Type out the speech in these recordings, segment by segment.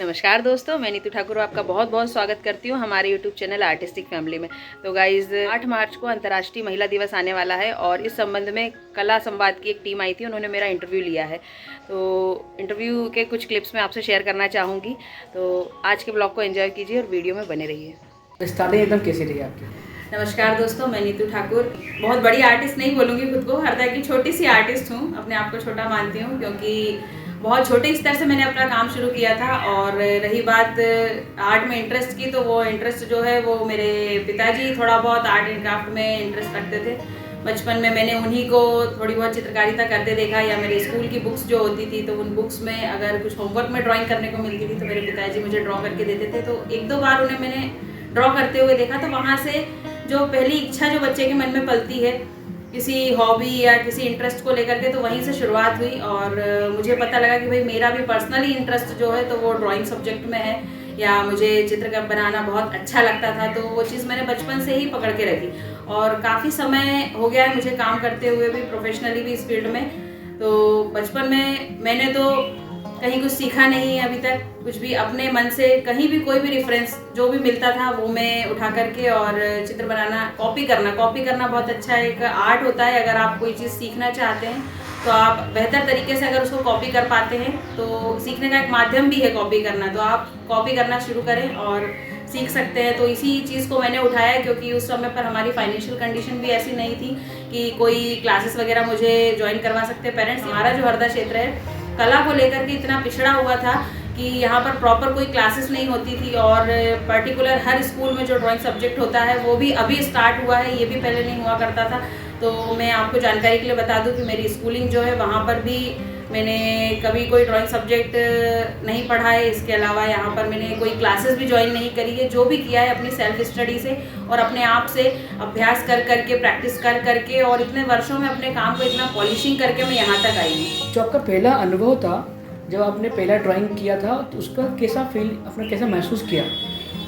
नमस्कार दोस्तों, मैं नीतू ठाकुर आपका बहुत बहुत स्वागत करती हूँ हमारे यूट्यूब चैनल आर्टिस्टिक फैमिली में। तो गाइज़ 8 मार्च को अंतर्राष्ट्रीय महिला दिवस आने वाला है और इस संबंध में कला संवाद की एक टीम आई थी, उन्होंने मेरा इंटरव्यू लिया है। तो इंटरव्यू के कुछ क्लिप्स मैं आपसे शेयर करना चाहूँगी। तो आज के ब्लॉग को एंजॉय कीजिए और वीडियो में बने रहिए। स्टार्टिंग एकदम कैसी रही आपकी? नमस्कार दोस्तों, मैं नीतू ठाकुर। बहुत बड़ी आर्टिस्ट नहीं बोलूँगी खुद को, हरदा की छोटी सी आर्टिस्ट हूँ। अपने आप को छोटा मानती हूँ क्योंकि बहुत छोटे स्तर से मैंने अपना काम शुरू किया था। और रही बात आर्ट में इंटरेस्ट की, तो वो इंटरेस्ट जो है वो मेरे पिताजी थोड़ा बहुत आर्ट एंड क्राफ्ट में इंटरेस्ट रखते थे। बचपन में मैंने उन्हीं को थोड़ी बहुत चित्रकारिता करते देखा, या मेरे स्कूल की बुक्स जो होती थी तो उन बुक्स में अगर कुछ होमवर्क में ड्राइंग करने को मिलती थी तो मेरे पिताजी मुझे ड्रॉ करके देते थे। तो एक दो बार उन्हें मैंने ड्रॉ करते हुए देखा, तो वहाँ से जो पहली इच्छा जो बच्चे के मन में पलती है किसी हॉबी या किसी इंटरेस्ट को लेकर के, तो वहीं से शुरुआत हुई। और मुझे पता लगा कि भाई मेरा भी पर्सनली इंटरेस्ट जो है तो वो ड्राइंग सब्जेक्ट में है, या मुझे चित्र बनाना बहुत अच्छा लगता था। तो वो चीज़ मैंने बचपन से ही पकड़ के रखी और काफ़ी समय हो गया है मुझे काम करते हुए भी, प्रोफेशनली भी इस फील्ड में। तो बचपन में मैंने तो कहीं कुछ सीखा नहीं है अभी तक, कुछ भी अपने मन से कहीं भी कोई भी रेफरेंस जो भी मिलता था वो मैं उठा करके और चित्र बनाना, कॉपी करना बहुत अच्छा एक आर्ट होता है। अगर आप कोई चीज़ सीखना चाहते हैं तो आप बेहतर तरीके से अगर उसको कॉपी कर पाते हैं तो सीखने का एक माध्यम भी है कॉपी करना। तो आप कॉपी करना शुरू करें और सीख सकते हैं। तो इसी चीज़ को मैंने उठाया क्योंकि उस समय पर हमारी फाइनेंशियल कंडीशन भी ऐसी नहीं थी कि कोई क्लासेस वगैरह मुझे ज्वाइन करवा सकते पेरेंट्स। हमारा जो हरदा क्षेत्र है कला को लेकर के इतना पिछड़ा हुआ था कि यहाँ पर प्रॉपर कोई क्लासेस नहीं होती थी, और पर्टिकुलर हर स्कूल में जो ड्राइंग सब्जेक्ट होता है वो भी अभी स्टार्ट हुआ है, ये भी पहले नहीं हुआ करता था। तो मैं आपको जानकारी के लिए बता दूं कि मेरी स्कूलिंग जो है वहाँ पर भी मैंने कभी कोई ड्राइंग सब्जेक्ट नहीं पढ़ा है। इसके अलावा यहाँ पर मैंने कोई क्लासेस भी ज्वाइन नहीं करी है। जो भी किया है अपनी सेल्फ स्टडी से और अपने आप से अभ्यास कर करके, प्रैक्टिस कर करके, और इतने वर्षों में अपने काम को इतना पॉलिशिंग करके मैं यहाँ तक आई हूँ। जो आपका पहला अनुभव था, जब आपने पहला ड्राइंग किया था, तो उसका कैसा फील, आपने कैसा महसूस किया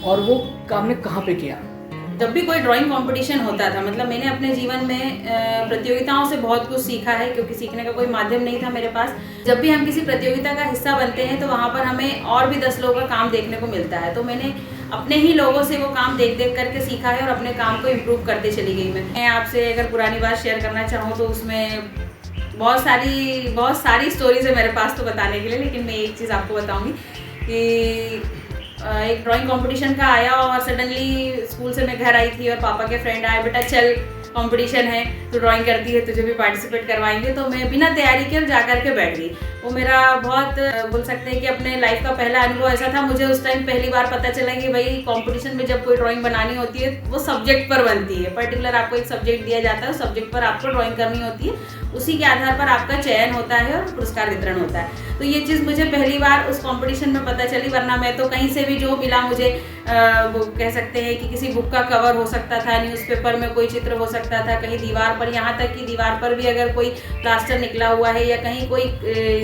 और वो आपने कहाँ पे किया? जब भी कोई ड्राइंग कंपटीशन होता था, मतलब मैंने अपने जीवन में प्रतियोगिताओं से बहुत कुछ सीखा है क्योंकि सीखने का कोई माध्यम नहीं था मेरे पास। जब भी हम किसी प्रतियोगिता का हिस्सा बनते हैं तो वहाँ पर हमें और भी 10 लोगों का काम देखने को मिलता है। तो मैंने अपने ही लोगों से वो काम देख देख करके सीखा है और अपने काम को इम्प्रूव करते चली गई। मैं आपसे अगर पुरानी बात शेयर करना चाहूँ तो उसमें बहुत सारी स्टोरीज है मेरे पास तो बताने के लिए, लेकिन मैं एक चीज़ आपको बताऊँगी कि एक ड्राइंग कंपटीशन का आया और सडनली स्कूल से मैं घर आई थी और पापा के फ्रेंड आए, बेटा चल कंपटीशन है, तो ड्राइंग करती है, तुझे भी पार्टिसिपेट करवाएंगे। तो मैं बिना तैयारी के जा कर के बैठ गई। वो मेरा बहुत बोल सकते हैं कि अपने लाइफ का पहला अनुभव ऐसा था। मुझे उस टाइम पहली बार पता चला कि भाई कंपटीशन में जब कोई ड्राइंग बनानी होती है वो सब्जेक्ट पर बनती है। पर्टिकुलर आपको एक सब्जेक्ट दिया जाता है, उस सब्जेक्ट पर आपको ड्राइंग करनी होती है, उसी के आधार पर आपका चयन होता है और पुरस्कार वितरण होता है। तो ये चीज़ मुझे पहली बार उस कंपटीशन में पता चली, वरना मैं तो कहीं से भी जो मिला मुझे वो कह सकते हैं कि किसी बुक का कवर हो सकता था, न्यूज़पेपर में कोई चित्र हो सकता था, कहीं दीवार पर, यहाँ तक कि दीवार पर भी अगर कोई प्लास्टर निकला हुआ है या कहीं कोई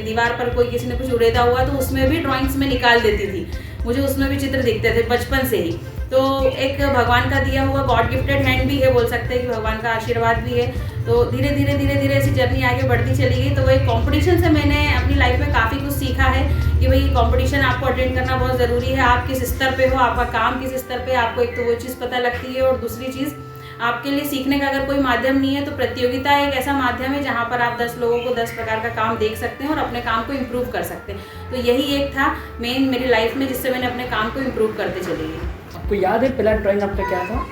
दीवार पर कोई किसी ने कुछ उड़ेदा हुआ तो उसमें भी ड्राइंग्स में निकाल देती थी। मुझे उसमें भी चित्र दिखते थे बचपन से ही। तो एक भगवान का दिया हुआ गॉड गिफ्टेड हैंड भी है, बोल सकते हैं कि भगवान का आशीर्वाद भी है। तो धीरे धीरे ऐसी जर्नी आगे बढ़ती चली गई। तो वो एक कंपटीशन से मैंने अपनी लाइफ में काफ़ी कुछ सीखा है कि भाई कंपटीशन आपको अटेंड करना बहुत ज़रूरी है। आप किस स्तर पे हो, आपका काम किस स्तर पे, आपको एक तो वो चीज़ पता लगती है, और दूसरी चीज़ आपके लिए सीखने का अगर कोई माध्यम नहीं है तो प्रतियोगिता एक ऐसा माध्यम है जहाँ पर आप 10 लोगों को 10 प्रकार का काम देख सकते हैं और अपने काम को इम्प्रूव कर सकते हैं। तो यही एक था मेन मेरी लाइफ में जिससे मैंने अपने काम को इम्प्रूव करते चली गई। आपको याद है पहला ड्राइंग आपका क्या था?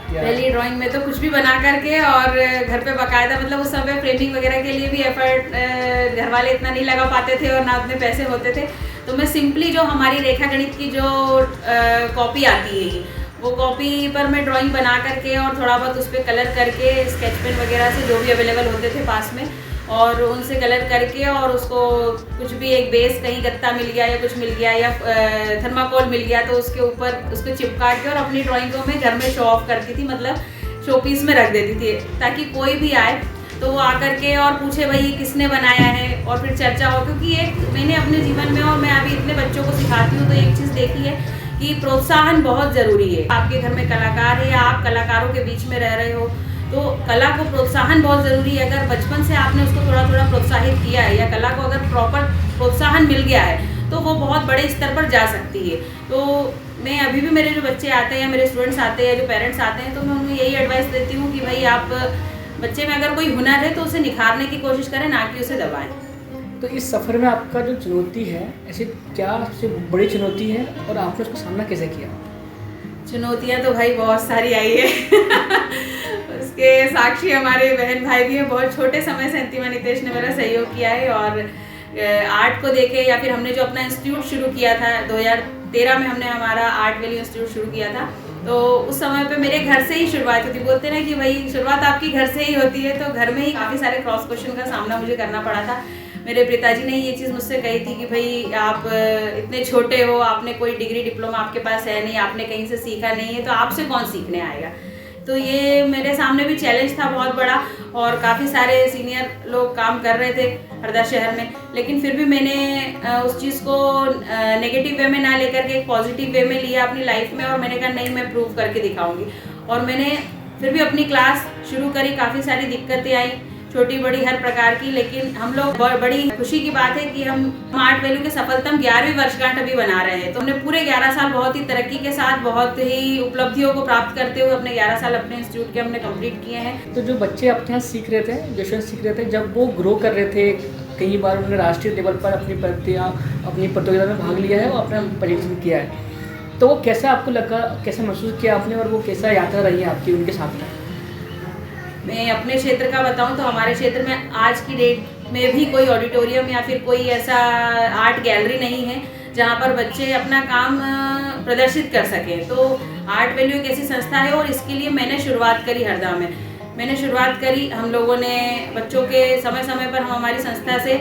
पहली ड्राइंग में तो कुछ भी बना करके, और घर पे बाकायदा, मतलब उस समय फ्रेमिंग वगैरह के लिए भी एफर्ट घर वाले इतना नहीं लगा पाते थे और ना उतने पैसे होते थे। तो मैं सिंपली जो हमारी रेखा गणित की जो कॉपी आती है वो कॉपी पर मैं ड्राइंग बना करके और थोड़ा बहुत उस पर कलर करके स्केच पेन वगैरह से जो भी अवेलेबल होते थे पास में, और उनसे कलर करके, और उसको कुछ भी एक बेस कहीं गत्ता मिल गया या कुछ मिल गया या थर्माकोल मिल गया तो उसके ऊपर उसको चिपका के और अपनी ड्राइंग को मैं घर में शो ऑफ करती थी, मतलब शो पीस में रख देती थी, ताकि कोई भी आए तो वो आकर के और पूछे भाई किसने बनाया है, और फिर चर्चा हो। क्योंकि एक मैंने अपने जीवन में, और मैं अभी इतने बच्चों को सिखाती हूँ, तो एक चीज़ देखी है कि प्रोत्साहन बहुत ज़रूरी है। आपके घर में कलाकार है या आप कलाकारों के बीच में रह रहे हो तो कला को प्रोत्साहन बहुत ज़रूरी है। अगर बचपन से आपने उसको थोड़ा थोड़ा प्रोत्साहित किया है या कला को अगर प्रॉपर प्रोत्साहन मिल गया है तो वो बहुत बड़े स्तर पर जा सकती है। तो मैं अभी भी मेरे जो बच्चे आते हैं या मेरे स्टूडेंट्स आते हैं या जो पेरेंट्स आते हैं, तो मैं उन्हें यही एडवाइस देती हूँ कि भाई आप बच्चे में अगर कोई हुनर है तो उसे निखारने की कोशिश करें, ना कि उसे दबाएं। तो इस सफ़र में आपका जो चुनौती है, ऐसी क्या सबसे बड़ी चुनौती है और आपने उसका सामना कैसे किया? चुनौतियाँ तो भाई बहुत सारी आई है उसके साक्षी हमारे बहन भाई भी हैं। बहुत छोटे समय से अंतिमा नितेश ने मेरा सहयोग किया है, और आर्ट को देखे या फिर हमने जो अपना इंस्टीट्यूट शुरू किया था 2013 में, हमने हमारा आर्ट वैल्यू इंस्टीट्यूट शुरू किया था। तो उस समय पे मेरे घर से ही शुरुआत होती, बोलते ना कि भाई शुरुआत आपकी घर से ही होती है। तो घर में ही काफ़ी सारे क्रॉस क्वेश्चन का सामना मुझे करना पड़ा था। मेरे पिताजी ने ये चीज़ मुझसे कही थी कि भाई आप इतने छोटे हो, आपने कोई डिग्री डिप्लोमा आपके पास है नहीं, आपने कहीं से सीखा नहीं है, तो आपसे कौन सीखने आएगा। तो ये मेरे सामने भी चैलेंज था बहुत बड़ा, और काफ़ी सारे सीनियर लोग काम कर रहे थे हरदा शहर में, लेकिन फिर भी मैंने उस चीज़ को नेगेटिव वे में ना लेकर के एक पॉजिटिव वे में लिया अपनी लाइफ में, और मैंने कहा नहीं, मैं प्रूव करके दिखाऊंगी। और मैंने फिर भी अपनी क्लास शुरू करी। काफ़ी सारी दिक्कतें आई, छोटी बड़ी हर प्रकार की, लेकिन हम लोग बड़ी खुशी की बात है कि हम आर्ट वैल्यू के सफलतम 11वीं वर्षगांठ अभी बना रहे हैं। तो हमने पूरे 11 साल बहुत ही तरक्की के साथ, बहुत ही उपलब्धियों को प्राप्त करते हुए अपने 11 साल अपने इंस्टीट्यूट के हमने कंप्लीट किए हैं। तो जो बच्चे अपने यहाँ सीख रहे थे, जो स्टूडेंट सीख रहे थे, जब वो ग्रो कर रहे थे, कई बार उन्होंने राष्ट्रीय लेवल पर अपनी प्रतियोगिता में भाग लिया है और अपना प्रदर्शन किया है, तो वो कैसा आपको लगा, कैसा महसूस किया आपने, और वो कैसा यात्रा रही है आपकी उनके साथ में? मैं अपने क्षेत्र का बताऊं तो हमारे क्षेत्र में आज की डेट में भी कोई ऑडिटोरियम या फिर कोई ऐसा आर्ट गैलरी नहीं है जहां पर बच्चे अपना काम प्रदर्शित कर सकें। तो आर्ट वैल्यू एक ऐसी संस्था है, और इसके लिए मैंने शुरुआत करी हरदा में। मैंने शुरुआत करी, हम लोगों ने बच्चों के समय समय पर हम हमारी संस्था से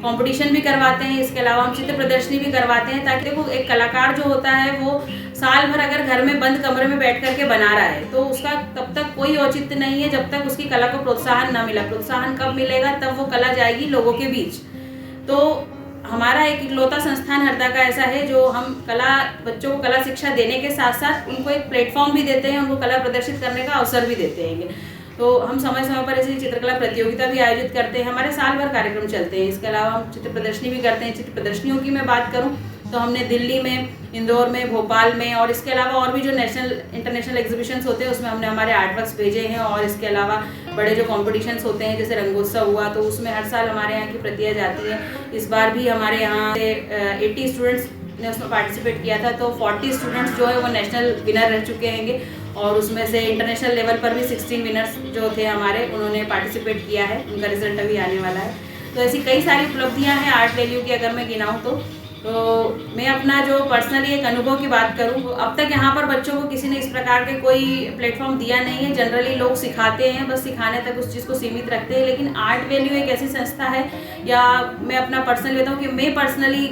कंपटीशन भी करवाते हैं, इसके अलावा हम चित्र प्रदर्शनी भी करवाते हैं, ताकि देखो एक कलाकार जो होता है वो साल भर अगर घर में बंद कमरे में बैठ करके बना रहा है, तो उसका तब तक कोई औचित्य नहीं है जब तक उसकी कला को प्रोत्साहन ना मिला। प्रोत्साहन कब मिलेगा? तब वो कला जाएगी लोगों के बीच। तो हमारा एक इकलौता संस्थान हरदा का ऐसा है जो हम बच्चों को कला शिक्षा देने के साथ साथ उनको एक प्लेटफॉर्म भी देते हैं, उनको कला प्रदर्शित करने का अवसर भी देते हैं। तो हम समय समय पर ऐसी चित्रकला प्रतियोगिता भी आयोजित करते हैं, हमारे साल भर कार्यक्रम चलते हैं। इसके अलावा हम चित्र प्रदर्शनी भी करते हैं। चित्र प्रदर्शनियों की मैं बात करूं तो हमने दिल्ली में, इंदौर में, भोपाल में, और इसके अलावा और भी जो नेशनल इंटरनेशनल एग्जीबिशंस होते हैं उसमें हमने हमारे आर्ट वर्क्स भेजे हैं। और इसके अलावा बड़े जो कॉम्पिटिशन्स होते हैं जैसे रंगोत्सव हुआ, तो उसमें हर साल हमारे यहाँ की प्रतियाँ जाती हैं। इस बार भी हमारे यहाँ से 80 स्टूडेंट्स ने उसमें पार्टिसिपेट किया था, तो 40 स्टूडेंट्स जो है वो नेशनल विनर रह चुके हैंगे, और उसमें से इंटरनेशनल लेवल पर भी 16 विनर्स जो थे हमारे, उन्होंने पार्टिसिपेट किया है। उनका रिजल्ट अभी आने वाला है। तो ऐसी कई सारी उपलब्धियां हैं आर्ट वैल्यू की अगर मैं गिनाऊं तो मैं अपना जो पर्सनली एक अनुभव की बात करूं, अब तक यहाँ पर बच्चों को किसी ने इस प्रकार के कोई प्लेटफॉर्म दिया नहीं है। जनरली लोग सिखाते हैं, बस सिखाने तक उस चीज़ को सीमित रखते हैं, लेकिन आर्ट वैल्यू एक ऐसी संस्था है, या मैं अपना पर्सनली बताऊँ कि मैं पर्सनली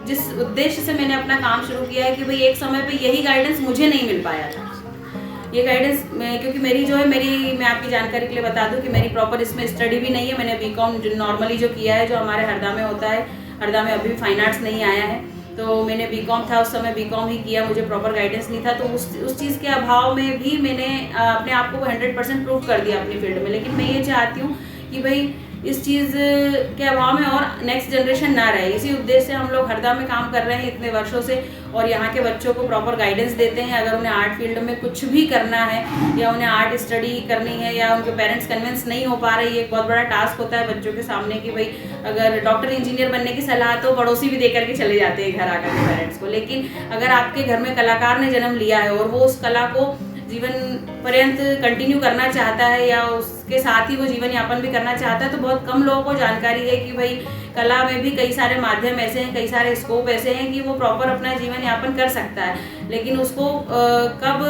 जिस उद्देश्य से मैंने अपना काम शुरू किया है कि भाई एक समय पे यही गाइडेंस मुझे नहीं मिल पाया था। ये गाइडेंस क्योंकि मैं आपकी जानकारी के लिए बता दूं कि मेरी प्रॉपर इसमें स्टडी भी नहीं है। मैंने बीकॉम नॉर्मली जो किया है, जो हमारे हरदा में होता है, हरदा में अभी भी फाइन आर्ट्स नहीं आया है, तो मैंने बीकॉम था उस समय, बीकॉम ही किया, मुझे प्रॉपर गाइडेंस नहीं था। तो उस चीज़ के अभाव में भी मैंने अपने आप को 100% प्रूव कर दिया अपनी फील्ड में। लेकिन मैं ये चाहती हूँ कि भाई इस चीज़ के अभाव में और नेक्स्ट जनरेशन ना रहे। इसी उद्देश्य से हम लोग हरदा में काम कर रहे हैं इतने वर्षों से, और यहाँ के बच्चों को प्रॉपर गाइडेंस देते हैं। अगर उन्हें आर्ट फील्ड में कुछ भी करना है, या उन्हें आर्ट स्टडी करनी है, या उनके पेरेंट्स कन्विंस नहीं हो पा रहे, ये एक बहुत बड़ा टास्क होता है बच्चों के सामने कि भाई अगर डॉक्टर इंजीनियर बनने की सलाह तो पड़ोसी भी दे करके चले जाते हैं घर आकर के पेरेंट्स को। लेकिन अगर आपके घर में कलाकार ने जन्म लिया है और वो उस कला को जीवन पर्यंत कंटिन्यू करना चाहता है, या उसके साथ ही वो जीवन यापन भी करना चाहता है, तो बहुत कम लोगों को जानकारी है कि भाई कला में भी कई सारे माध्यम ऐसे हैं, कई सारे स्कोप ऐसे हैं कि वो प्रॉपर अपना जीवन यापन कर सकता है। लेकिन उसको कब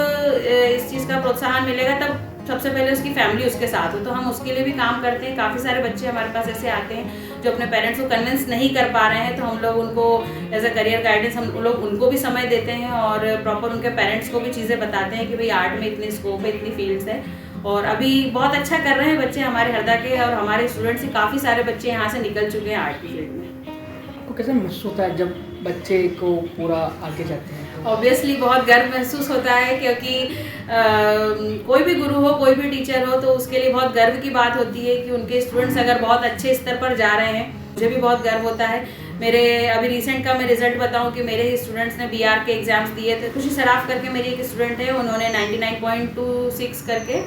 इस चीज़ का प्रोत्साहन मिलेगा? तब सबसे पहले उसकी फैमिली उसके साथ हो। तो हम उसके लिए भी काम करते हैं। काफ़ी सारे बच्चे हमारे पास ऐसे आते हैं जो अपने पेरेंट्स को कन्विंस नहीं कर पा रहे हैं, तो हम लोग उनको एज अ करियर गाइडेंस हम लोग उनको भी समय देते हैं, और प्रॉपर उनके पेरेंट्स को भी चीज़ें बताते हैं कि भाई आर्ट में इतनी स्कोप है, इतनी फील्ड्स है। और अभी बहुत अच्छा कर रहे हैं बच्चे हमारे हरदा के, और हमारे स्टूडेंट्स ही काफ़ी सारे बच्चे यहाँ से निकल चुके हैं आर्ट की फील्ड में। आपको कैसा महसूस होता है जब बच्चे को पूरा आगे जाते हैं? ऑब्वियसली बहुत गर्व महसूस होता है, क्योंकि कोई भी गुरु हो, कोई भी टीचर हो, तो उसके लिए बहुत गर्व की बात होती है कि उनके स्टूडेंट्स अगर बहुत अच्छे स्तर पर जा रहे हैं। मुझे भी बहुत गर्व होता है। मेरे अभी रिसेंट का मैं रिजल्ट बताऊं कि मेरे ही स्टूडेंट्स ने बीआर के एग्जाम्स दिए थे। खुशी सराफ करके मेरी एक स्टूडेंट है, उन्होंने 99.26 करके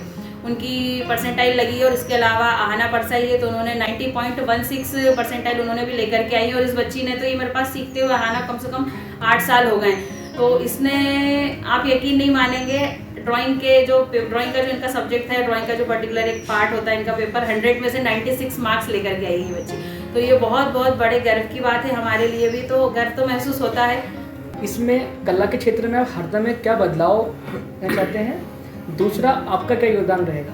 उनकी परसेंटाइल लगी है। और इसके अलावा आहना परसाई है, तो उन्होंने 90.16 परसेंटाइल उन्होंने भी लेकर के आई है। और इस बच्ची ने तो ये मेरे पास सीखते हुए आहना कम से कम 8 साल हो गए। तो इसने, आप यकीन नहीं मानेंगे, ड्राइंग का जो इनका सब्जेक्ट है, ड्राइंग का जो पर्टिकुलर एक पार्ट होता है इनका पेपर, 100 में से 96 मार्क्स लेकर के आई है बच्ची। तो ये बहुत बहुत बड़े गर्व की बात है हमारे लिए भी, तो गर्व तो महसूस होता है। इसमें कला के क्षेत्र में आप हरदा में क्या बदलाव करना चाहते हैं? दूसरा, आपका क्या योगदान रहेगा?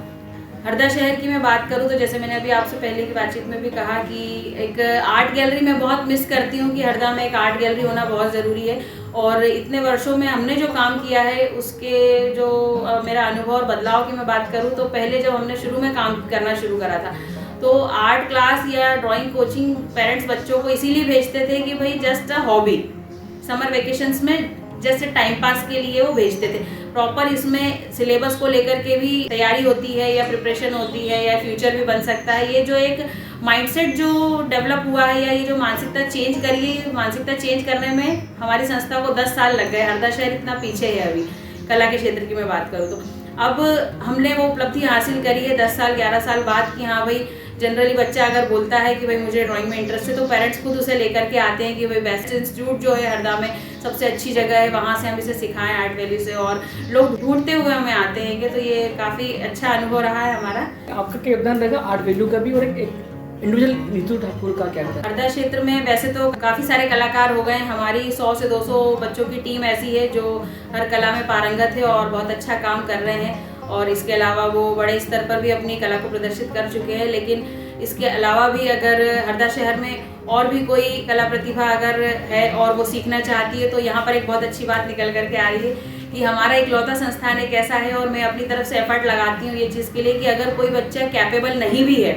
हरदा शहर की मैं बात करूँ तो जैसे मैंने अभी आपसे पहले की बातचीत में भी कहा कि एक आर्ट गैलरी मैं बहुत मिस करती हूँ कि हरदा में एक आर्ट गैलरी होना बहुत ज़रूरी है। और इतने वर्षों में हमने जो काम किया है उसके जो मेरा अनुभव और बदलाव की मैं बात करूँ तो पहले जब हमने शुरू में काम करना शुरू करा था तो आर्ट क्लास या ड्राइंग कोचिंग पेरेंट्स बच्चों को इसीलिए भेजते थे कि भाई just a hobby, summer vacations में जैसे टाइम पास के लिए वो भेजते थे। प्रॉपर इसमें सिलेबस को लेकर के भी तैयारी होती है या प्रिपरेशन होती है या फ्यूचर भी बन सकता है। ये जो एक माइंडसेट जो डेवलप हुआ है या ये जो मानसिकता चेंज करी है, मानसिकता चेंज करने में हमारी संस्था को 10 साल लग गए। हरदा शहर इतना पीछे है अभी कला के क्षेत्र की मैं बात करूँ तो। अब हमने वो उपलब्धि हासिल करी है 10 साल 11 साल बाद कि हाँ भाई, जनरली बच्चा अगर बोलता है कि भाई मुझे ड्राइंग में इंटरेस्ट है तो पेरेंट्स खुद उसे लेकर के आते हैं कि भाई बेस्ट इंस्टीट्यूट जो है हरदा में सबसे अच्छी जगह है, वहाँ से हम इसे सिखाएं आर्ट वैली से, और लोग ढूंढते हुए हमें आते हैं कि तो ये काफ़ी अच्छा अनुभव रहा है हमारा। आपका क्या योगदान रहेगा आर्ट वैल्यू का भी, और एक इंडिविजुअल नीतू ठाकुर का क्या होता है? हरदा क्षेत्र में वैसे तो काफ़ी सारे कलाकार हो गए हैं। हमारी 100 से 200 बच्चों की टीम ऐसी है जो हर कला में पारंगत है और बहुत अच्छा काम कर रहे हैं। और इसके अलावा वो बड़े स्तर पर भी अपनी कला को प्रदर्शित कर चुके हैं। लेकिन इसके अलावा भी अगर हरदा शहर में और भी कोई कला प्रतिभा अगर है और वो सीखना चाहती है तो यहाँ पर एक बहुत अच्छी बात निकल करके आ रही है कि हमारा इकलौता संस्थान एक ऐसा है, और मैं अपनी तरफ से एफर्ट लगाती हूँ ये चीज़ के लिए कि अगर कोई बच्चा कैपेबल नहीं भी है,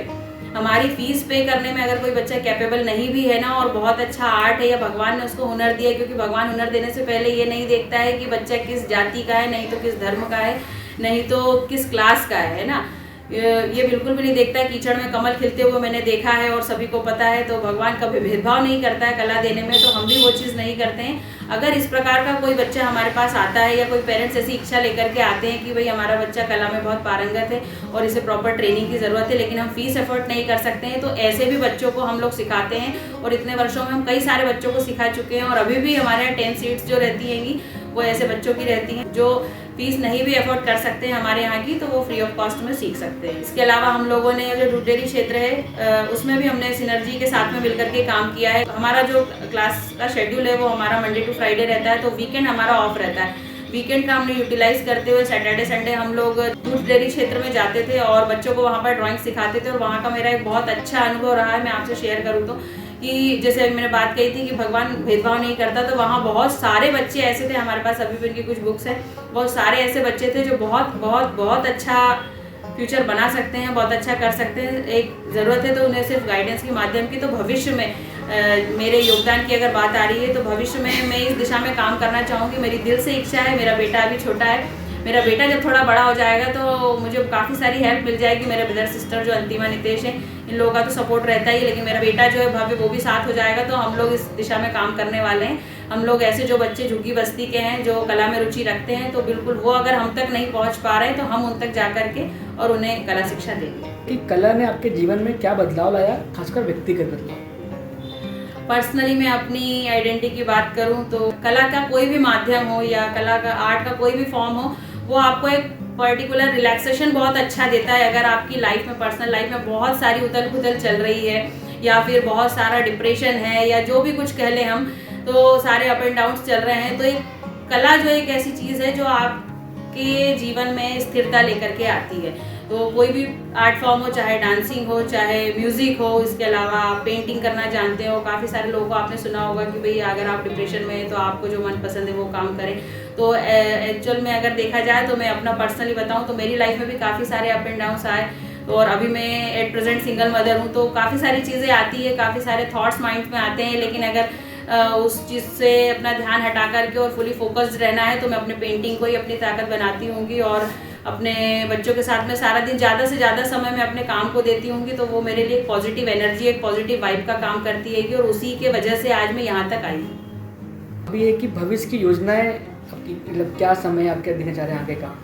हमारी फीस पे करने में अगर कोई बच्चा कैपेबल नहीं भी है ना और बहुत अच्छा आर्ट है या भगवान ने उसको हुनर दिया है, क्योंकि भगवान हुनर देने से पहले ये नहीं देखता है कि बच्चा किस जाति का है, नहीं तो किस धर्म का है, नहीं तो किस क्लास का है ना, ये बिल्कुल भी नहीं देखता है। कीचड़ में कमल खिलते हुए मैंने देखा है और सभी को पता है। तो भगवान कभी भेदभाव नहीं करता है कला देने में, तो हम भी वो चीज़ नहीं करते हैं। अगर इस प्रकार का कोई बच्चा हमारे पास आता है या कोई पेरेंट्स ऐसी इच्छा लेकर के आते हैं कि भाई हमारा बच्चा कला में बहुत पारंगत है और इसे प्रॉपर ट्रेनिंग की ज़रूरत है लेकिन हम फीस एफर्ट नहीं कर सकते हैं, तो ऐसे भी बच्चों को हम लोग सिखाते हैं। और इतने वर्षों में हम कई सारे बच्चों को सिखा चुके हैं और अभी भी हमारे यहाँ 10 सीट्स जो रहती हैंगी वो ऐसे बच्चों की रहती हैं जो फीस नहीं भी अफोर्ड कर सकते हैं हमारे यहाँ की, तो वो फ्री ऑफ कॉस्ट में सीख सकते हैं। इसके अलावा हम लोगों ने जो डुडेरी क्षेत्र है उसमें भी हमने सिनर्जी के साथ में मिलकर के काम किया है। हमारा जो क्लास का शेड्यूल है वो हमारा मंडे टू फ्राइडे रहता है, तो वीकेंड हमारा ऑफ रहता है। वीकेंड का हमने यूटिलाइज करते हुए सैटरडे संडे हम लोग दूध डेयरी क्षेत्र में जाते थे और बच्चों को वहाँ पर ड्राइंग सिखाते थे। और वहाँ का मेरा एक बहुत अच्छा अनुभव रहा है, मैं आपसे शेयर करूँ तो, कि जैसे मैंने बात कही थी कि भगवान भेदभाव नहीं करता, तो वहाँ बहुत सारे बच्चे ऐसे थे, हमारे पास अभी भी उनकी कुछ बुक्स हैं, बहुत सारे ऐसे बच्चे थे जो बहुत बहुत बहुत अच्छा फ्यूचर बना सकते हैं, बहुत अच्छा कर सकते हैं। एक ज़रूरत है तो उन्हें सिर्फ गाइडेंस के माध्यम की, तो भविष्य में मेरे योगदान की अगर बात आ रही है तो भविष्य में मैं इस दिशा में काम करना चाहूँगी। मेरी दिल से इच्छा है। मेरा बेटा अभी छोटा है, मेरा बेटा जब थोड़ा बड़ा हो जाएगा तो मुझे काफ़ी सारी हेल्प मिल जाएगी। मेरे ब्रदर सिस्टर जो अंतिमा नितेश हैं, इन लोगों का तो सपोर्ट रहता ही है, लेकिन मेरा बेटा जो है भव्य वो भी साथ हो जाएगा, तो हम लोग इस दिशा में काम करने वाले हैं। हम लोग ऐसे जो बच्चे झुग्गी बस्ती के हैं जो कला में रुचि रखते हैं, तो बिल्कुल वो अगर हम तक नहीं पहुंच पा रहे हैं तो हम उन तक जा करके और उन्हें कला शिक्षा देंगे। कि कला ने आपके जीवन में क्या बदलाव लाया, खासकर व्यक्तिगत बदलाव? पर्सनली मैं अपनी आइडेंटिटी की बात करूं तो कला का कोई भी माध्यम हो या कला का आर्ट का कोई भी फॉर्म हो, वो आपको एक पर्टिकुलर रिलैक्सेशन बहुत अच्छा देता है। अगर आपकी लाइफ में, पर्सनल लाइफ में बहुत सारी उथल पुथल चल रही है या फिर बहुत सारा डिप्रेशन है या जो भी कुछ कह लें हम, तो सारे अप एंड डाउन्स चल रहे हैं, तो एक कला जो एक ऐसी चीज़ है जो आपके जीवन में स्थिरता लेकर के आती है। तो कोई भी आर्ट फॉर्म हो, चाहे डांसिंग हो, चाहे म्यूज़िक हो, इसके अलावा आप पेंटिंग करना जानते हो, काफ़ी सारे लोगों को आपने सुना होगा कि भाई अगर आप डिप्रेशन में हैं तो आपको जो मन पसंद है वो काम करें। तो एक्चुअल में अगर देखा जाए तो मैं अपना पर्सनली बताऊं तो मेरी लाइफ में भी काफ़ी सारे अप एंड डाउन्स आए, और अभी मैं एट प्रेजेंट सिंगल मदर हूँ, तो काफ़ी सारी चीज़ें आती है, काफ़ी सारे थॉट्स माइंड में आते हैं, लेकिन अगर उस चीज़ से अपना ध्यान हटा करके और फुली फोकस्ड रहना है तो मैं अपने पेंटिंग को ही अपनी ताकत बनाती होंगी और अपने बच्चों के साथ में सारा दिन ज़्यादा से ज़्यादा समय मैं अपने काम को देती हूँगी, तो वो मेरे लिए एक पॉजिटिव एनर्जी, एक पॉजिटिव वाइब का काम करती है और उसी के वजह से आज मैं यहाँ तक आई हूँ। अभी है कि भविष्य की योजनाएं आपकी, मतलब क्या समय आप क्या देना चाह रहे हैं आगे का?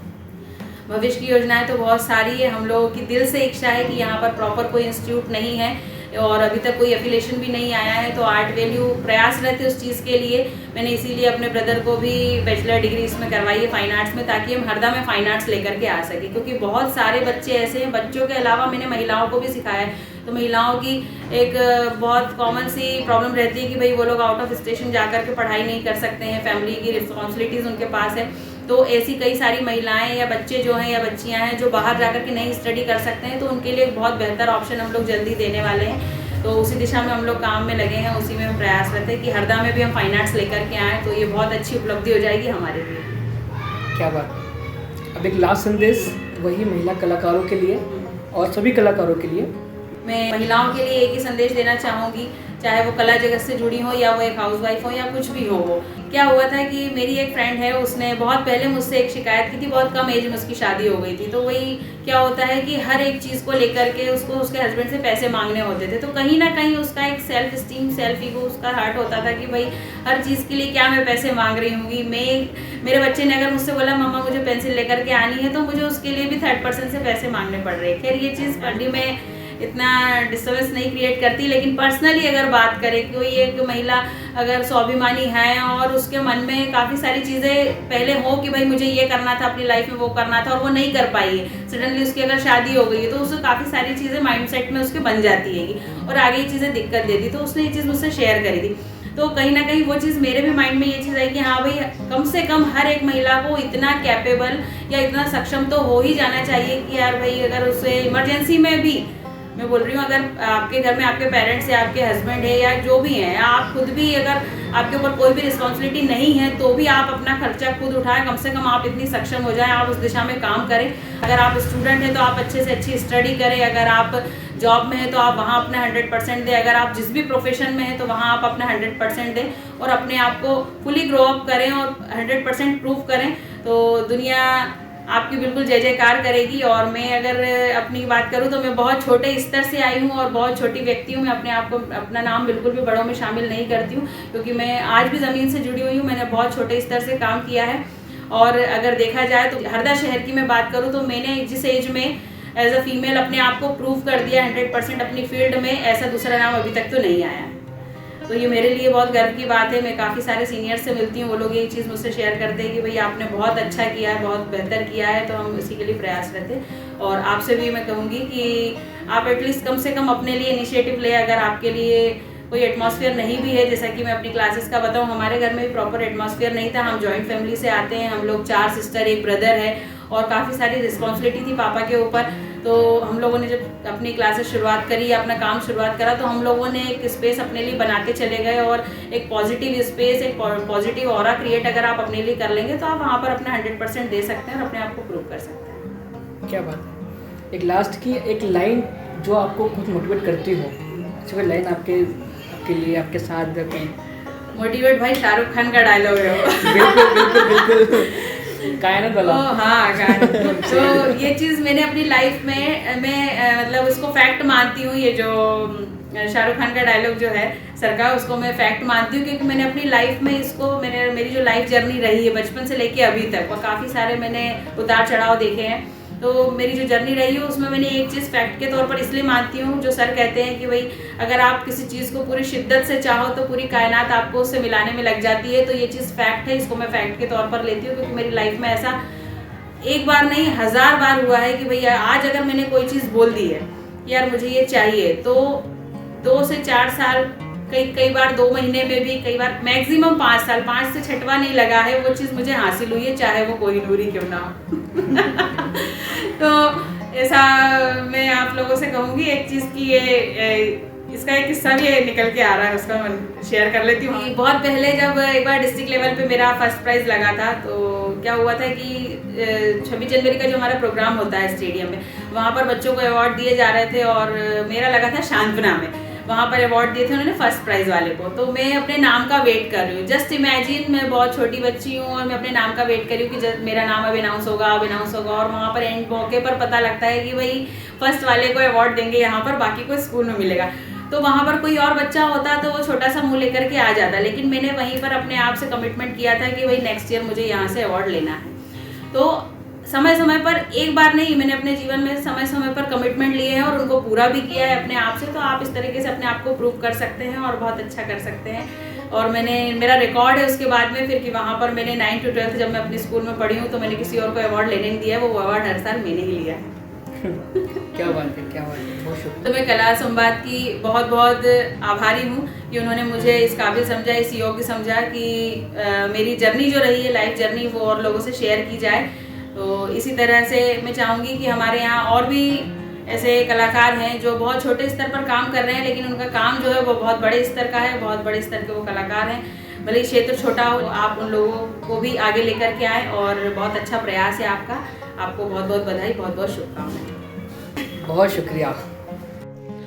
भविष्य की योजनाएं तो बहुत सारी है। हम लोगों की दिल से इच्छा है कि यहाँ पर प्रॉपर कोई इंस्टीट्यूट नहीं है और अभी तक कोई एफिलेशन भी नहीं आया है, तो आर्ट वैल्यू प्रयासरत है उस चीज़ के लिए। मैंने इसीलिए अपने ब्रदर को भी बैचलर डिग्री इसमें करवाई है फाइन आर्ट्स में, ताकि हम हरदा में फाइन आर्ट्स लेकर के आ सके, क्योंकि बहुत सारे बच्चे ऐसे हैं। बच्चों के अलावा मैंने महिलाओं को भी सिखाया है, तो महिलाओं की एक बहुत कॉमन सी प्रॉब्लम रहती है कि भाई वो लोग आउट ऑफ स्टेशन जा कर के पढ़ाई नहीं कर सकते हैं, फैमिली की रिस्पॉन्सिबिलिटीज़ उनके पास है। तो ऐसी कई सारी महिलाएं या बच्चे जो हैं या बच्चियां हैं जो बाहर जाकर के नहीं स्टडी कर सकते हैं, तो उनके लिए एक बहुत बेहतर ऑप्शन हम लोग जल्दी देने वाले हैं। तो उसी दिशा में हम लोग काम में लगे हैं, उसी में हम प्रयासरत हैं कि हरदा में भी हम फाइन आर्ट्स लेकर के आएँ, तो ये बहुत अच्छी उपलब्धि हो जाएगी हमारे लिए। क्या बात। अब एक लास्ट संदेश वही महिला कलाकारों के लिए और सभी कलाकारों के लिए। मैं महिलाओं के लिए एक ही संदेश देना चाहूँगी, चाहे वो कला जगत से जुड़ी हो या वो एक हाउसवाइफ हो या कुछ भी हो। क्या हुआ था कि मेरी एक फ्रेंड है, उसने बहुत पहले मुझसे एक शिकायत की थी, बहुत कम एज में उसकी शादी हो गई थी। तो वही क्या होता है कि हर एक चीज़ को लेकर के उसको उसके हस्बैंड से पैसे मांगने होते थे, तो कहीं ना कहीं उसका एक सेल्फ स्टीम, सेल्फ ईगो उसका हर्ट होता था कि भाई हर चीज़ के लिए क्या मैं पैसे मांग रही हूँगी। मेरे बच्चे ने अगर मुझसे बोला मम्मा मुझे पेंसिल लेकर के आनी है, तो मुझे उसके लिए भी 3rd से पैसे मांगने पड़ रहे हैं। खैर ये चीज़ पढ़ने में इतना डिस्टर्बेंस नहीं क्रिएट करती, लेकिन पर्सनली अगर बात करें, कोई एक महिला अगर स्वाभिमानी है और उसके मन में काफ़ी सारी चीज़ें पहले हो कि भाई मुझे ये करना था अपनी लाइफ में, वो करना था और वो नहीं कर पाई है, सडनली उसकी अगर शादी हो गई है, तो उसको काफ़ी सारी चीज़ें माइंडसेट में उसके बन जाती है और आगे ये चीज़ें दिक्कत देती। तो उसने ये चीज़ मुझसे शेयर करी थी, तो कहीं ना कहीं वो चीज़ मेरे भी माइंड में ये चीज़ आई कि हाँ भाई कम से कम हर एक महिला को इतना कैपेबल या इतना सक्षम तो हो ही जाना चाहिए कि यार भाई अगर उसे इमरजेंसी में भी, मैं बोल रही हूँ, अगर आपके घर में आपके पेरेंट्स या आपके हस्बैंड है या जो भी हैं, आप खुद भी अगर आपके ऊपर कोई भी रिस्पॉन्सिबिलिटी नहीं है, तो भी आप अपना खर्चा खुद उठाएं। कम से कम आप इतनी सक्षम हो जाएं, आप उस दिशा में काम करें। अगर आप स्टूडेंट हैं तो आप अच्छे से अच्छी स्टडी करें, अगर आप जॉब में हैं तो आप वहाँ अपना 100% दें, अगर आप जिस भी प्रोफेशन में हैं तो वहाँ आप अपना 100% दें और अपने आप को फुली ग्रो अप करें और 100% प्रूव करें, तो दुनिया आपकी बिल्कुल जय जयकार करेगी। और मैं अगर अपनी बात करूं तो मैं बहुत छोटे स्तर से आई हूं और बहुत छोटी व्यक्ति हूं। मैं अपने आप को, अपना नाम बिल्कुल भी बड़ों में शामिल नहीं करती हूं, क्योंकि मैं आज भी ज़मीन से जुड़ी हुई हूं। मैंने बहुत छोटे स्तर से काम किया है और अगर देखा जाए तो हरदा शहर की मैं बात करूँ तो मैंने जिस एज में एज अ फीमेल अपने आप को प्रूव कर दिया 100% अपनी फील्ड में, ऐसा दूसरा नाम अभी तक तो नहीं आया। तो ये मेरे लिए बहुत गर्व की बात है। मैं काफ़ी सारे सीनियर्स से मिलती हूँ, वो लोग यही चीज़ मुझसे शेयर करते हैं कि भाई आपने बहुत अच्छा किया है, बहुत बेहतर किया है, तो हम इसी के लिए प्रयासरत हैं। और आपसे भी मैं कहूँगी कि आप एटलीस्ट कम से कम अपने लिए इनिशिएटिव ले। अगर आपके लिए कोई एटमॉस्फेयर नहीं भी है, जैसा कि मैं अपनी क्लासेस का बताऊँ, हमारे घर में भी प्रॉपर एटमॉस्फेयर नहीं था। हम जॉइंट फैमिली से आते हैं, हम लोग 4 सिस्टर, 1 ब्रदर है और काफ़ी सारी रिस्पॉन्सिबिलिटी थी पापा के ऊपर। तो हम लोगों ने जब अपनी क्लासेस शुरुआत करी, अपना काम शुरुआत करा, तो हम लोगों ने एक स्पेस अपने लिए बनाते चले गए और एक पॉजिटिव स्पेस, एक पॉजिटिव ऑरा क्रिएट अगर आप अपने लिए कर लेंगे तो आप वहाँ पर अपना 100% दे सकते हैं और अपने आप को प्रूव कर सकते हैं। क्या बात है। एक लास्ट की एक लाइन जो आपको कुछ मोटिवेट करती हो, कोई लाइन आपके लिए, आपके साथ कहीं मोटिवेट? भाई शाहरुख खान का डायलॉग है वो। बिल्कुल बिल्कुल बिल्कुल कायनात वाला। हाँ कायनात। तो ये चीज़ मैंने अपनी लाइफ में मैं मतलब उसको फैक्ट मानती हूँ। ये जो शाहरुख खान का डायलॉग जो है सर का, उसको मैं फैक्ट मानती हूँ, क्योंकि मैंने अपनी लाइफ में इसको, मेरी जो लाइफ जर्नी रही है बचपन से लेके अभी तक, और काफ़ी सारे मैंने उतार चढ़ाव देखे हैं। तो मेरी जो जर्नी रही है उसमें मैंने एक चीज़ फैक्ट के तौर पर इसलिए मानती हूँ, जो सर कहते हैं कि भाई अगर आप किसी चीज़ को पूरी शिद्दत से चाहो तो पूरी कायनात आपको उससे मिलाने में लग जाती है। तो ये चीज़ फैक्ट है, इसको मैं फैक्ट के तौर पर लेती हूँ, क्योंकि मेरी लाइफ में ऐसा एक बार नहीं 1000 बार हुआ है कि भैया आज अगर मैंने कोई चीज़ बोल दी है यार मुझे ये चाहिए, तो 2 से 4 साल, कई बार 2 महीने में भी, कई बार मैक्सिमम 5 साल, 5 से 6वां नहीं लगा है, वो चीज़ मुझे हासिल हुई है, चाहे वो कोई दूरी क्यों ना हो। तो ऐसा मैं आप लोगों से कहूँगी एक चीज़ की, ये इसका एक किस्सा भी निकल के आ रहा है, उसका मैं शेयर कर लेती हूँ। बहुत पहले जब एक बार डिस्ट्रिक्ट लेवल पे मेरा फर्स्ट प्राइज़ लगा था, तो क्या हुआ था कि 26 जनवरी का जो हमारा प्रोग्राम होता है स्टेडियम में, वहाँ पर बच्चों को अवार्ड दिए जा रहे थे और मेरा लगा था शांतना में। वहाँ पर अवार्ड दिए थे उन्होंने फर्स्ट प्राइज़ वाले को। तो मैं अपने नाम का वेट कर रही हूँ। जस्ट इमेजिन मैं बहुत छोटी बच्ची हूँ और मैं अपने नाम का वेट कर रही हूँ कि मेरा नाम अब अनाउंस होगा और वहाँ पर एंड मौके पर पता लगता है कि भाई फर्स्ट वाले को अवार्ड देंगे यहाँ पर, बाकी को स्कूल में मिलेगा। तो वहाँ पर कोई और बच्चा होता तो वो छोटा सा मुँह लेकर के आ जाता, लेकिन मैंने वहीं पर अपने आप से कमिटमेंट किया था कि भाई नेक्स्ट ईयर मुझे यहाँ से अवार्ड लेना है। तो समय समय पर, एक बार नहीं, मैंने अपने जीवन में समय समय पर कमिटमेंट लिए हैं और उनको पूरा भी किया है अपने आप से। तो आप इस तरीके से अपने आप को प्रूव कर सकते हैं और बहुत अच्छा कर सकते हैं। और मेरा रिकॉर्ड है उसके बाद में फिर कि वहाँ पर मैंने 9th to 12th जब मैं अपने स्कूल में पढ़ी हूँ तो मैंने किसी और को अवार्ड लेने नहीं दिया है, वो अवार्ड हर साल मैंने ही लिया है। क्या बात है, क्या बात है, बहुत शुक्रिया। तो मैं कला संवाद की बहुत बहुत आभारी हूँ कि उन्होंने मुझे इस काबिल समझा, इस योग्य समझा कि मेरी जर्नी जो रही है, लाइफ जर्नी, वो और लोगों से शेयर की जाए। तो इसी तरह से मैं चाहूँगी कि हमारे यहाँ और भी ऐसे कलाकार हैं जो बहुत छोटे स्तर पर काम कर रहे हैं, लेकिन उनका काम जो है वो बहुत बड़े स्तर का है, बहुत बड़े स्तर के वो कलाकार हैं। भले ही क्षेत्र छोटा हो, आप उन लोगों को भी आगे लेकर के आएँ और बहुत अच्छा प्रयास है आपका। आपको बहुत बहुत बधाई, बहुत बहुत शुभकामनाएं। बहुत शुक्रिया।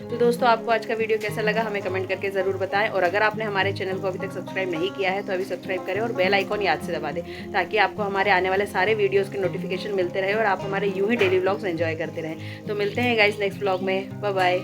तो दोस्तों, आपको आज का वीडियो कैसा लगा हमें कमेंट करके ज़रूर बताएं। और अगर आपने हमारे चैनल को अभी तक सब्सक्राइब नहीं किया है तो अभी सब्सक्राइब करें और बेल आइकॉन याद से दबा दें, ताकि आपको हमारे आने वाले सारे वीडियोस के नोटिफिकेशन मिलते रहे और आप हमारे यूं ही डेली व्लॉग्स एंजॉय करते रहें। तो मिलते हैं गाइस नेक्स्ट व्लॉग में। Bye bye.